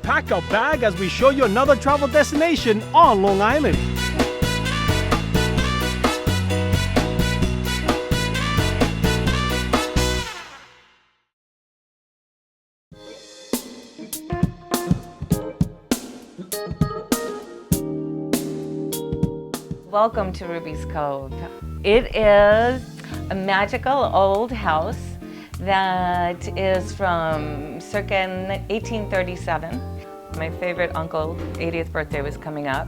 Pack a bag as we show you another travel destination on Long Island. Welcome to Ruby's Cove. It is a magical old house that is from circa 1837. My favorite uncle's 80th birthday was coming up,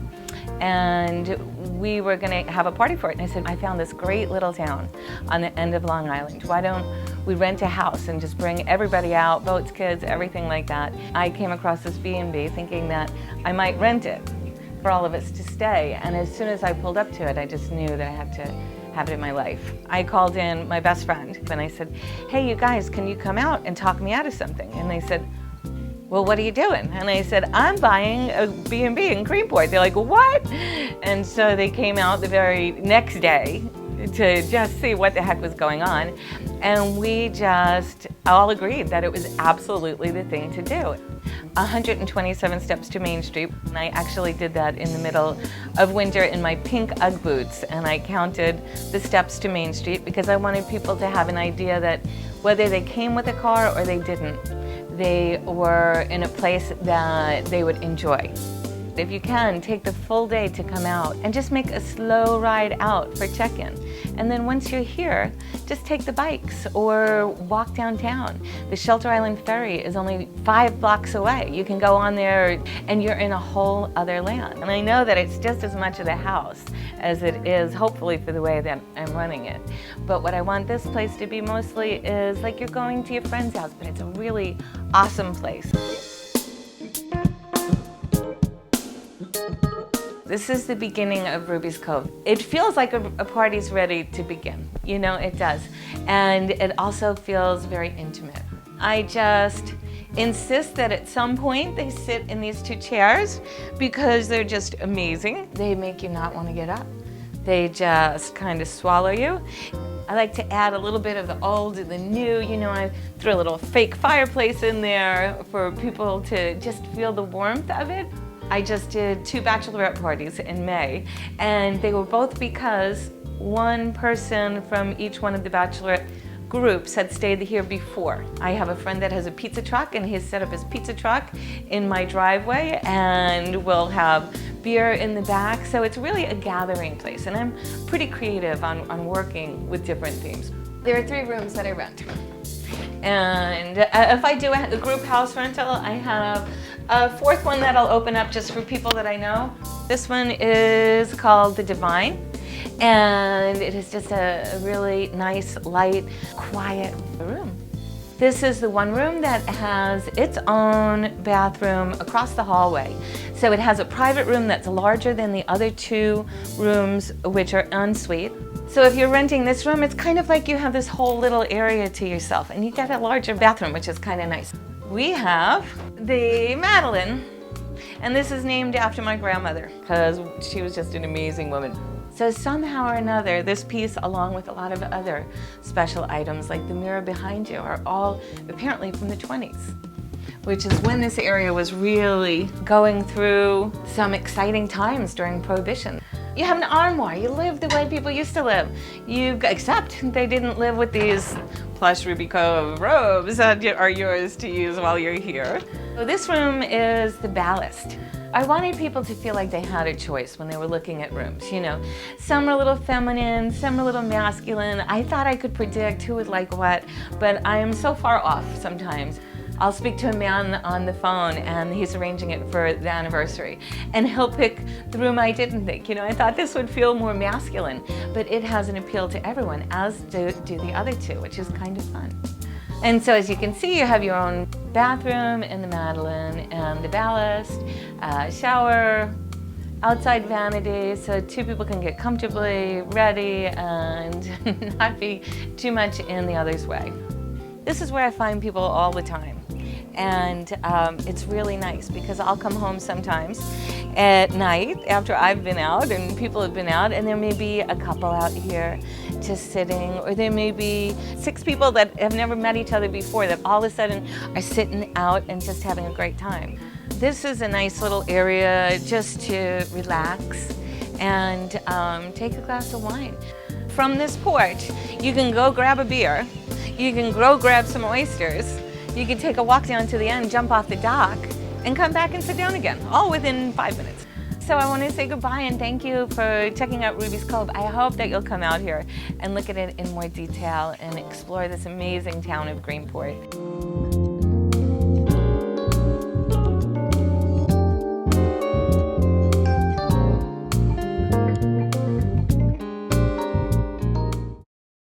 and we were going to have a party for it. And I said, I found this great little town on the end of Long Island. Why don't we rent a house and just bring everybody out, boats, kids, everything like that. I came across this B&B thinking that I might rent it for all of us to stay. And as soon as I pulled up to it, I just knew that I had to have it in my life. I called in my best friend and I said, hey, you guys, can you come out and talk me out of something? And they said, well, what are you doing? And I said, I'm buying a B&B in Greenport. They're like, what? And so they came out the very next day to just see what the heck was going on. And we just all agreed that it was absolutely the thing to do. 127 steps to Main Street. And I actually did that in the middle of winter in my pink Ugg boots. And I counted the steps to Main Street because I wanted people to have an idea that whether they came with a car or they didn't, they were in a place that they would enjoy. If you can, take the full day to come out and just make a slow ride out for check-in. And then once you're here, just take the bikes or walk downtown. The Shelter Island Ferry is only 5 blocks away. You can go on there and you're in a whole other land. And I know that it's just as much of the house as it is, hopefully, for the way that I'm running it. But what I want this place to be mostly is like you're going to your friend's house, but it's a really awesome place. This is the beginning of Ruby's Cove. It feels like a party's ready to begin. You know, it does. And it also feels very intimate. I just insist that at some point they sit in these 2 chairs because they're just amazing. They make you not want to get up. They just kind of swallow you. I like to add a little bit of the old and the new. You know, I threw a little fake fireplace in there for people to just feel the warmth of it. I just did 2 bachelorette parties in May, and they were both because one person from each one of the bachelorette groups had stayed here before. I have a friend that has a pizza truck, and he's set up his pizza truck in my driveway, and we'll have beer in the back. So it's really a gathering place, and I'm pretty creative on working with different themes. There are 3 rooms that I rent. And if I do a group house rental, I have a 4th one that I'll open up just for people that I know. This one is called The Divine, and it is just a really nice, light, quiet room. This is the one room that has its own bathroom across the hallway. So it has a private room that's larger than the other 2 rooms, which are ensuite. So if you're renting this room, it's kind of like you have this whole little area to yourself, and you get a larger bathroom, which is kind of nice. We have the Madeleine, and this is named after my grandmother because she was just an amazing woman. So somehow or another, this piece, along with a lot of other special items like the mirror behind you, are all apparently from the 20s, which is when this area was really going through some exciting times during Prohibition. You have an armoire. You live the way people used to live. Except they didn't live with these plush Ruby Cove robes that are yours to use while you're here. So this room is the ballast. I wanted people to feel like they had a choice when they were looking at rooms, you know. Some are a little feminine, some are a little masculine. I thought I could predict who would like what, but I am so far off sometimes. I'll speak to a man on the phone and he's arranging it for the anniversary, and he'll pick the room I didn't think. You know, I thought this would feel more masculine, but it has an appeal to everyone, as do the other 2, which is kind of fun. And so as you can see, you have your own bathroom in the Madeleine and the ballast, shower, outside vanity, so 2 people can get comfortably ready and not be too much in the other's way. This is where I find people all the time. And it's really nice because I'll come home sometimes at night after I've been out and people have been out, and there may be a couple out here just sitting, or there may be 6 people that have never met each other before that all of a sudden are sitting out and just having a great time. This is a nice little area just to relax and take a glass of wine. From this porch, you can go grab a beer, you can go grab some oysters, you can take a walk down to the end, jump off the dock, and come back and sit down again, all within 5 minutes. So I want to say goodbye and thank you for checking out Ruby's Cove. I hope that you'll come out here and look at it in more detail and explore this amazing town of Greenport.